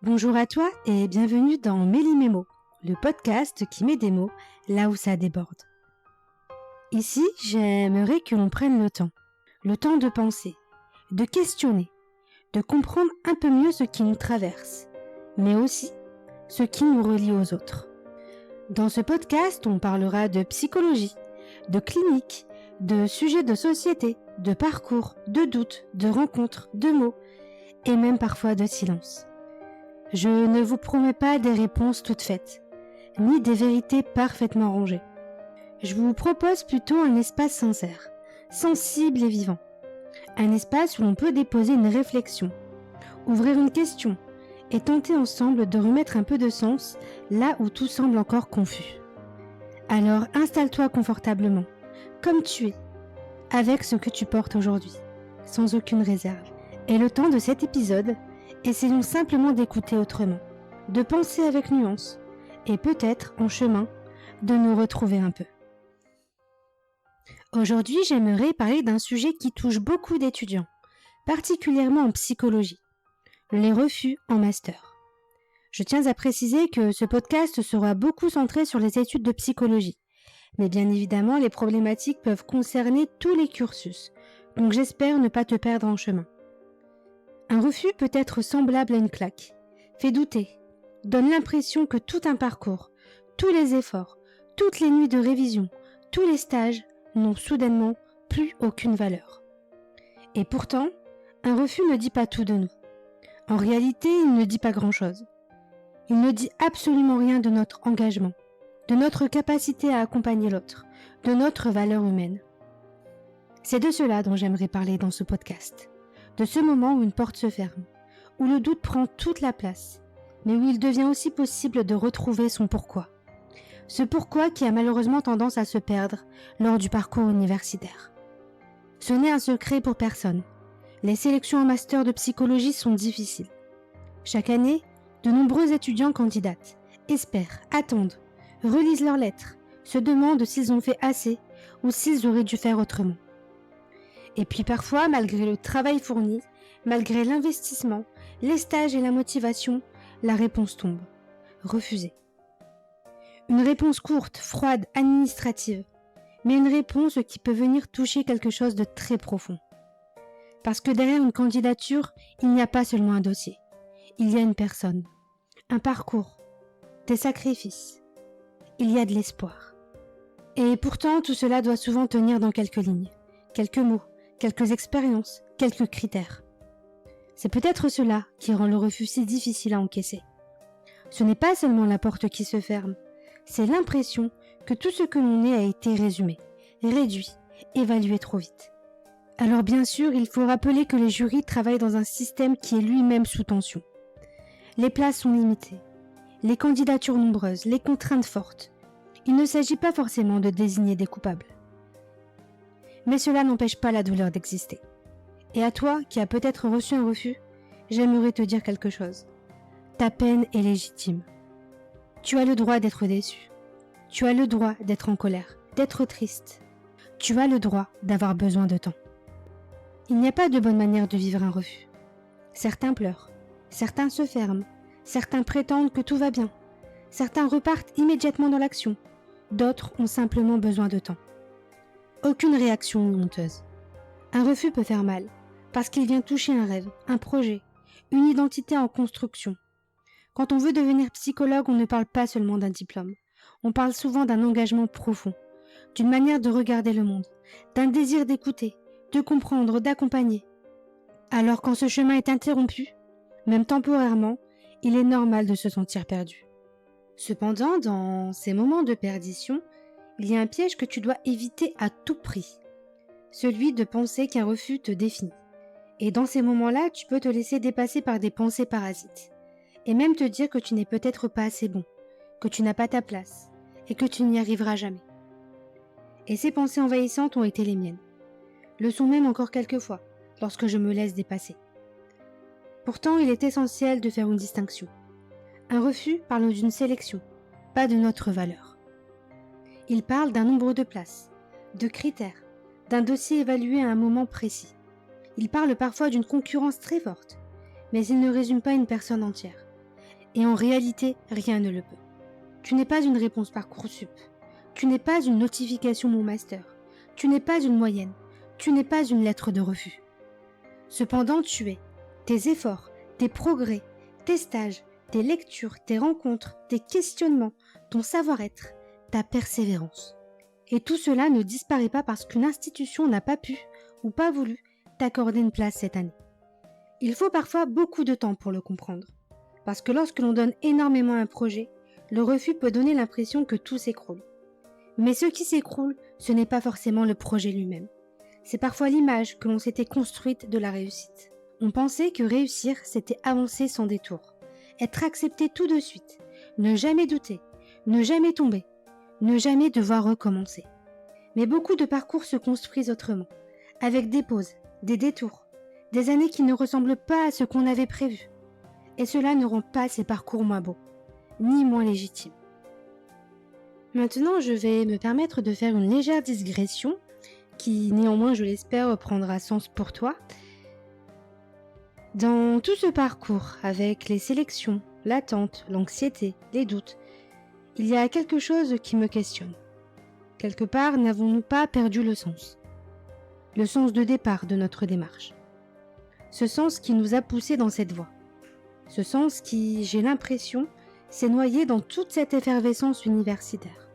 Bonjour à toi et bienvenue dans Méli-Mémo, le podcast qui met des mots là où ça déborde. Ici, j'aimerais que l'on prenne le temps de penser, de questionner, de comprendre un peu mieux ce qui nous traverse, mais aussi ce qui nous relie aux autres. Dans ce podcast, on parlera de psychologie, de clinique, de sujets de société, de parcours, de doutes, de rencontres, de mots et même parfois de silence. Je ne vous promets pas des réponses toutes faites, ni des vérités parfaitement rangées. Je vous propose plutôt un espace sincère, sensible et vivant. Un espace où l'on peut déposer une réflexion, ouvrir une question et tenter ensemble de remettre un peu de sens là où tout semble encore confus. Alors installe-toi confortablement, comme tu es, avec ce que tu portes aujourd'hui, sans aucune réserve. Et le temps de cet épisode, essayons simplement d'écouter autrement, de penser avec nuance et peut-être en chemin de nous retrouver un peu. Aujourd'hui, j'aimerais parler d'un sujet qui touche beaucoup d'étudiants, particulièrement en psychologie, les refus en master. Je tiens à préciser que ce podcast sera beaucoup centré sur les études de psychologie, mais bien évidemment, les problématiques peuvent concerner tous les cursus, donc j'espère ne pas te perdre en chemin. Un refus peut être semblable à une claque, fait douter, donne l'impression que tout un parcours, tous les efforts, toutes les nuits de révision, tous les stages n'ont soudainement plus aucune valeur. Et pourtant, un refus ne dit pas tout de nous. En réalité, il ne dit pas grand-chose. Il ne dit absolument rien de notre engagement, de notre capacité à accompagner l'autre, de notre valeur humaine. C'est de cela dont j'aimerais parler dans ce podcast. De ce moment où une porte se ferme, où le doute prend toute la place, mais où il devient aussi possible de retrouver son pourquoi. Ce pourquoi qui a malheureusement tendance à se perdre lors du parcours universitaire. Ce n'est un secret pour personne. Les sélections en master de psychologie sont difficiles. Chaque année, de nombreux étudiants candidatent, espèrent, attendent, relisent leurs lettres, se demandent s'ils ont fait assez ou s'ils auraient dû faire autrement. Et puis parfois, malgré le travail fourni, malgré l'investissement, les stages et la motivation, la réponse tombe. Refusée. Une réponse courte, froide, administrative, mais une réponse qui peut venir toucher quelque chose de très profond. Parce que derrière une candidature, il n'y a pas seulement un dossier. Il y a une personne, un parcours, des sacrifices. Il y a de l'espoir. Et pourtant, tout cela doit souvent tenir dans quelques lignes, quelques mots, quelques expériences, quelques critères. C'est peut-être cela qui rend le refus si difficile à encaisser. Ce n'est pas seulement la porte qui se ferme, c'est l'impression que tout ce que l'on est a été résumé, réduit, évalué trop vite. Alors bien sûr, il faut rappeler que les jurys travaillent dans un système qui est lui-même sous tension. Les places sont limitées, les candidatures nombreuses, les contraintes fortes. Il ne s'agit pas forcément de désigner des coupables. Mais cela n'empêche pas la douleur d'exister. Et à toi, qui as peut-être reçu un refus, j'aimerais te dire quelque chose. Ta peine est légitime. Tu as le droit d'être déçu. Tu as le droit d'être en colère, d'être triste. Tu as le droit d'avoir besoin de temps. Il n'y a pas de bonne manière de vivre un refus. Certains pleurent, certains se ferment, certains prétendent que tout va bien, certains repartent immédiatement dans l'action, d'autres ont simplement besoin de temps. Aucune réaction n'est honteuse. Un refus peut faire mal, parce qu'il vient toucher un rêve, un projet, une identité en construction. Quand on veut devenir psychologue, on ne parle pas seulement d'un diplôme. On parle souvent d'un engagement profond, d'une manière de regarder le monde, d'un désir d'écouter, de comprendre, d'accompagner. Alors quand ce chemin est interrompu, même temporairement, il est normal de se sentir perdu. Cependant, dans ces moments de perdition, il y a un piège que tu dois éviter à tout prix. Celui de penser qu'un refus te définit. Et dans ces moments-là, tu peux te laisser dépasser par des pensées parasites. Et même te dire que tu n'es peut-être pas assez bon, que tu n'as pas ta place, et que tu n'y arriveras jamais. Et ces pensées envahissantes ont été les miennes. Le sont même encore quelquefois, lorsque je me laisse dépasser. Pourtant, il est essentiel de faire une distinction. Un refus parle d'une sélection, pas de notre valeur. Il parle d'un nombre de places, de critères, d'un dossier évalué à un moment précis. Il parle parfois d'une concurrence très forte, mais il ne résume pas une personne entière. Et en réalité, rien ne le peut. Tu n'es pas une réponse Parcoursup. Tu n'es pas une notification Mon Master. Tu n'es pas une moyenne. Tu n'es pas une lettre de refus. Cependant, tu es tes efforts, tes progrès, tes stages, tes lectures, tes rencontres, tes questionnements, ton savoir-être, ta persévérance. Et tout cela ne disparaît pas parce qu'une institution n'a pas pu ou pas voulu t'accorder une place cette année. Il faut parfois beaucoup de temps pour le comprendre. Parce que lorsque l'on donne énormément à un projet, le refus peut donner l'impression que tout s'écroule. Mais ce qui s'écroule, ce n'est pas forcément le projet lui-même. C'est parfois l'image que l'on s'était construite de la réussite. On pensait que réussir, c'était avancer sans détour, être accepté tout de suite, ne jamais douter, ne jamais tomber, ne jamais devoir recommencer. Mais beaucoup de parcours se construisent autrement, avec des pauses, des détours, des années qui ne ressemblent pas à ce qu'on avait prévu. Et cela ne rend pas ces parcours moins beaux, ni moins légitimes. Maintenant, je vais me permettre de faire une légère digression qui, néanmoins, je l'espère, prendra sens pour toi. Dans tout ce parcours, avec les sélections, l'attente, l'anxiété, les doutes, il y a quelque chose qui me questionne. Quelque part, n'avons-nous pas perdu le sens de départ de notre démarche. Ce sens qui nous a poussés dans cette voie. Ce sens qui, j'ai l'impression, s'est noyé dans toute cette effervescence universitaire.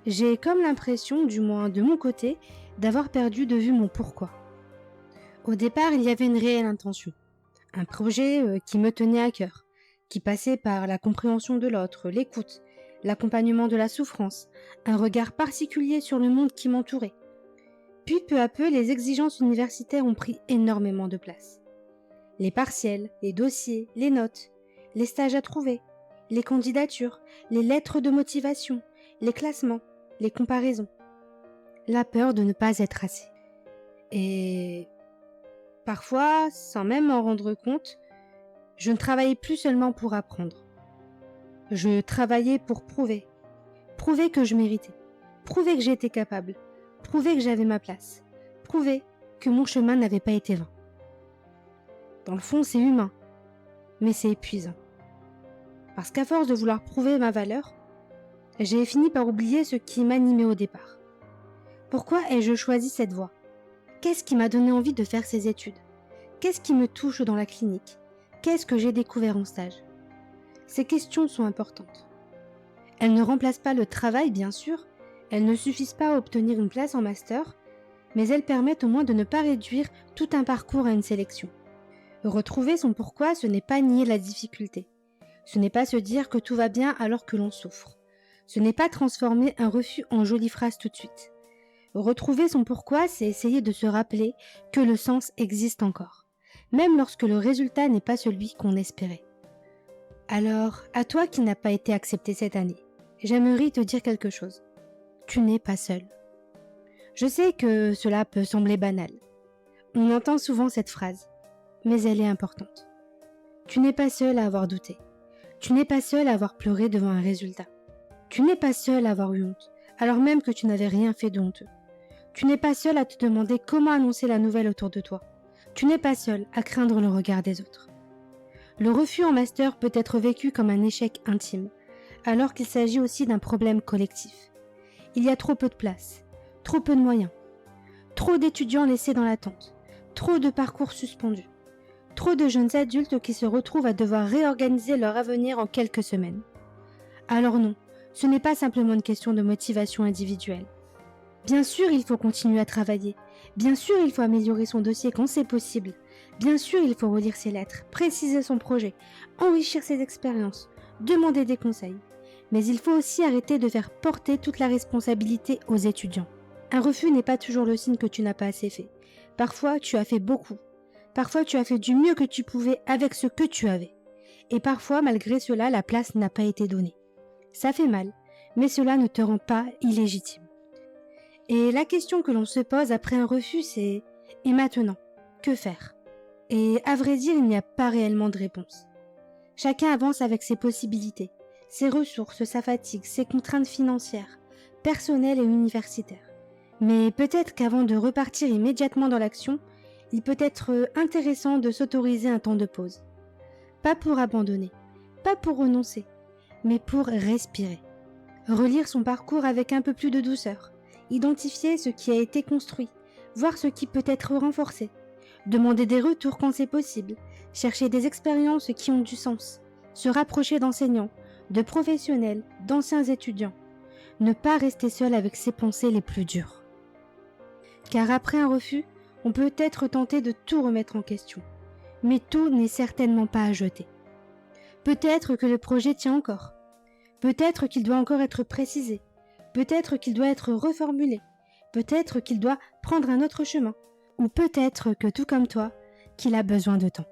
J'ai comme l'impression, du moins de mon côté, d'avoir perdu de vue mon pourquoi. Au départ, il y avait une réelle intention. Un projet qui me tenait à cœur, qui passait par la compréhension de l'autre, l'écoute, l'accompagnement de la souffrance, un regard particulier sur le monde qui m'entourait. Puis peu à peu, les exigences universitaires ont pris énormément de place. Les partiels, les dossiers, les notes, les stages à trouver, les candidatures, les lettres de motivation, les classements, les comparaisons. La peur de ne pas être assez. Et parfois, sans même m'en rendre compte, je ne travaillais plus seulement pour apprendre. Je travaillais pour prouver que je méritais, prouver que j'étais capable, prouver que j'avais ma place, prouver que mon chemin n'avait pas été vain. Dans le fond, c'est humain, mais c'est épuisant. Parce qu'à force de vouloir prouver ma valeur, j'ai fini par oublier ce qui m'animait au départ. Pourquoi ai-je choisi cette voie ? Qu'est-ce qui m'a donné envie de faire ces études ? Qu'est-ce qui me touche dans la clinique ? Qu'est-ce que j'ai découvert en stage ? Ces questions sont importantes. Elles ne remplacent pas le travail, bien sûr, elles ne suffisent pas à obtenir une place en master, mais elles permettent au moins de ne pas réduire tout un parcours à une sélection. Retrouver son pourquoi, ce n'est pas nier la difficulté. Ce n'est pas se dire que tout va bien alors que l'on souffre. Ce n'est pas transformer un refus en jolie phrase tout de suite. Retrouver son pourquoi, c'est essayer de se rappeler que le sens existe encore, même lorsque le résultat n'est pas celui qu'on espérait. Alors, à toi qui n'as pas été accepté cette année, j'aimerais te dire quelque chose. Tu n'es pas seul. Je sais que cela peut sembler banal. On entend souvent cette phrase, mais elle est importante. Tu n'es pas seul à avoir douté. Tu n'es pas seul à avoir pleuré devant un résultat. Tu n'es pas seul à avoir eu honte, alors même que tu n'avais rien fait de honteux. Tu n'es pas seul à te demander comment annoncer la nouvelle autour de toi. Tu n'es pas seul à craindre le regard des autres. Le refus en master peut être vécu comme un échec intime, alors qu'il s'agit aussi d'un problème collectif. Il y a trop peu de place, trop peu de moyens, trop d'étudiants laissés dans l'attente, trop de parcours suspendus, trop de jeunes adultes qui se retrouvent à devoir réorganiser leur avenir en quelques semaines. Alors non, ce n'est pas simplement une question de motivation individuelle. Bien sûr, il faut continuer à travailler. Bien sûr, il faut améliorer son dossier quand c'est possible. Bien sûr, il faut relire ses lettres, préciser son projet, enrichir ses expériences, demander des conseils. Mais il faut aussi arrêter de faire porter toute la responsabilité aux étudiants. Un refus n'est pas toujours le signe que tu n'as pas assez fait. Parfois, tu as fait beaucoup. Parfois, tu as fait du mieux que tu pouvais avec ce que tu avais. Et parfois, malgré cela, la place n'a pas été donnée. Ça fait mal, mais cela ne te rend pas illégitime. Et la question que l'on se pose après un refus, c'est « Et maintenant, que faire ?» Et à vrai dire, il n'y a pas réellement de réponse. Chacun avance avec ses possibilités, ses ressources, sa fatigue, ses contraintes financières, personnelles et universitaires. Mais peut-être qu'avant de repartir immédiatement dans l'action, il peut être intéressant de s'autoriser un temps de pause. Pas pour abandonner, pas pour renoncer, mais pour respirer. Relire son parcours avec un peu plus de douceur, identifier ce qui a été construit, voir ce qui peut être renforcé, demander des retours quand c'est possible, chercher des expériences qui ont du sens, se rapprocher d'enseignants, de professionnels, d'anciens étudiants. Ne pas rester seul avec ses pensées les plus dures. Car après un refus, on peut être tenté de tout remettre en question. Mais tout n'est certainement pas à jeter. Peut-être que le projet tient encore. Peut-être qu'il doit encore être précisé. Peut-être qu'il doit être reformulé. Peut-être qu'il doit prendre un autre chemin. Ou peut-être que, tout comme toi, qu'il a besoin de temps.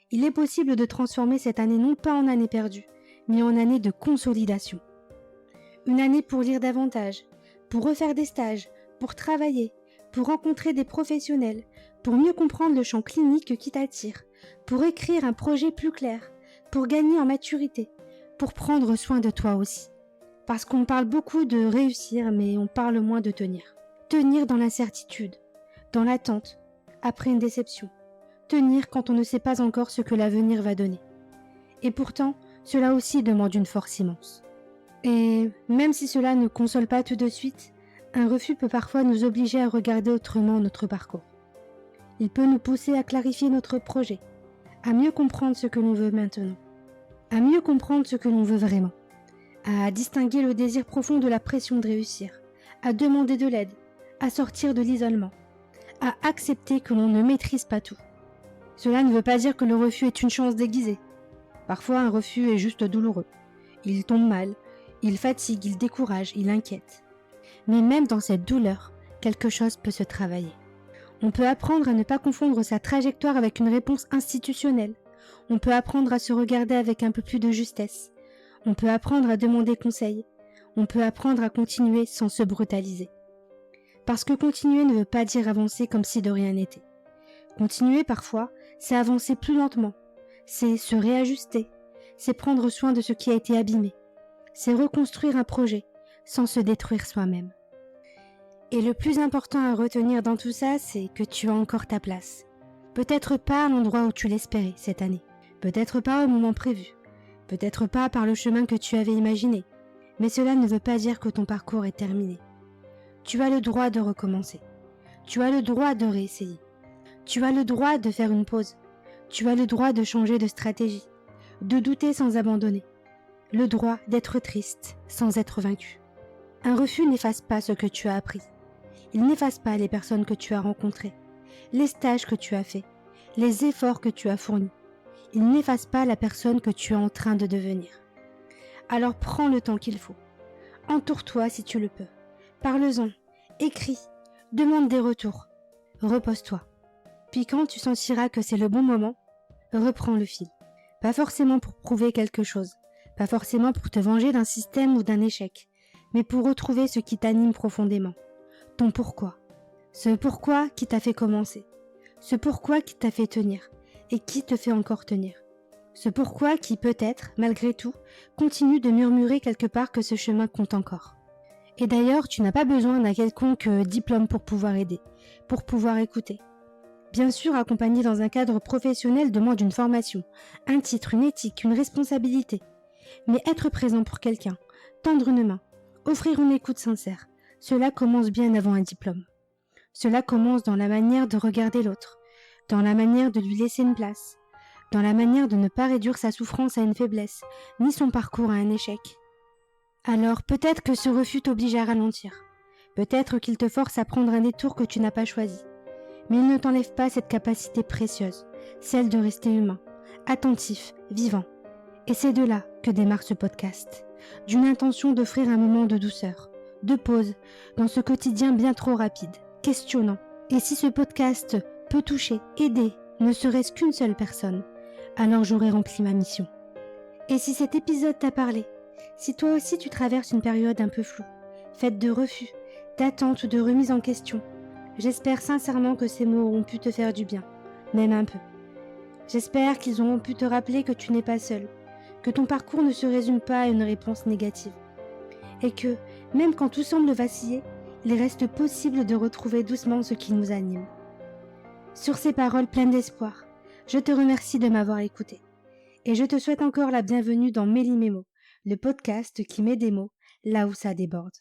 Il est possible de transformer cette année non pas en année perdue, mais en année de consolidation. Une année pour lire davantage, pour refaire des stages, pour travailler, pour rencontrer des professionnels, pour mieux comprendre le champ clinique qui t'attire, pour écrire un projet plus clair, pour gagner en maturité, pour prendre soin de toi aussi. Parce qu'on parle beaucoup de réussir, mais on parle moins de tenir. Tenir dans l'incertitude, dans l'attente, après une déception. Tenir quand on ne sait pas encore ce que l'avenir va donner. Et pourtant, cela aussi demande une force immense. Et même si cela ne console pas tout de suite, un refus peut parfois nous obliger à regarder autrement notre parcours. Il peut nous pousser à clarifier notre projet, à mieux comprendre ce que l'on veut maintenant, à mieux comprendre ce que l'on veut vraiment, à distinguer le désir profond de la pression de réussir, à demander de l'aide, à sortir de l'isolement, à accepter que l'on ne maîtrise pas tout. Cela ne veut pas dire que le refus est une chance déguisée. Parfois, un refus est juste douloureux. Il tombe mal, il fatigue, il décourage, il inquiète. Mais même dans cette douleur, quelque chose peut se travailler. On peut apprendre à ne pas confondre sa trajectoire avec une réponse institutionnelle. On peut apprendre à se regarder avec un peu plus de justesse. On peut apprendre à demander conseil. On peut apprendre à continuer sans se brutaliser. Parce que continuer ne veut pas dire avancer comme si de rien n'était. Continuer, parfois, c'est avancer plus lentement. C'est se réajuster. C'est prendre soin de ce qui a été abîmé. C'est reconstruire un projet sans se détruire soi-même. Et le plus important à retenir dans tout ça, c'est que tu as encore ta place. Peut-être pas à l'endroit où tu l'espérais cette année. Peut-être pas au moment prévu. Peut-être pas par le chemin que tu avais imaginé. Mais cela ne veut pas dire que ton parcours est terminé. Tu as le droit de recommencer. Tu as le droit de réessayer. Tu as le droit de faire une pause. Tu as le droit de changer de stratégie. De douter sans abandonner. Le droit d'être triste sans être vaincu. Un refus n'efface pas ce que tu as appris. Il n'efface pas les personnes que tu as rencontrées, les stages que tu as faits, les efforts que tu as fournis. Il n'efface pas la personne que tu es en train de devenir. Alors prends le temps qu'il faut. Entoure-toi si tu le peux. Parle-en, écris, demande des retours. Repose-toi. Puis quand tu sentiras que c'est le bon moment, reprends le fil. Pas forcément pour prouver quelque chose, pas forcément pour te venger d'un système ou d'un échec, mais pour retrouver ce qui t'anime profondément. Ton pourquoi. Ce pourquoi qui t'a fait commencer. Ce pourquoi qui t'a fait tenir et qui te fait encore tenir. Ce pourquoi qui peut-être, malgré tout, continue de murmurer quelque part que ce chemin compte encore. Et d'ailleurs, tu n'as pas besoin d'un quelconque diplôme pour pouvoir aider, pour pouvoir écouter. Bien sûr, accompagner dans un cadre professionnel demande une formation, un titre, une éthique, une responsabilité. Mais être présent pour quelqu'un, tendre une main, offrir une écoute sincère, cela commence bien avant un diplôme. Cela commence dans la manière de regarder l'autre, dans la manière de lui laisser une place, dans la manière de ne pas réduire sa souffrance à une faiblesse, ni son parcours à un échec. Alors peut-être que ce refus t'oblige à ralentir, peut-être qu'il te force à prendre un détour que tu n'as pas choisi, mais il ne t'enlève pas cette capacité précieuse, celle de rester humain, attentif, vivant. Et c'est de là que démarre ce podcast, d'une intention d'offrir un moment de douceur, de pause, dans ce quotidien bien trop rapide, questionnant. Et si ce podcast peut toucher, aider, ne serait-ce qu'une seule personne, alors j'aurai rempli ma mission. Et si cet épisode t'a parlé, si toi aussi tu traverses une période un peu floue, faite de refus, d'attente ou de remise en question, j'espère sincèrement que ces mots auront pu te faire du bien, même un peu. J'espère qu'ils auront pu te rappeler que tu n'es pas seul, que ton parcours ne se résume pas à une réponse négative. Et que, même quand tout semble vaciller, il reste possible de retrouver doucement ce qui nous anime. Sur ces paroles pleines d'espoir, je te remercie de m'avoir écouté. Et je te souhaite encore la bienvenue dans Méli-Mémo, le podcast qui met des mots là où ça déborde.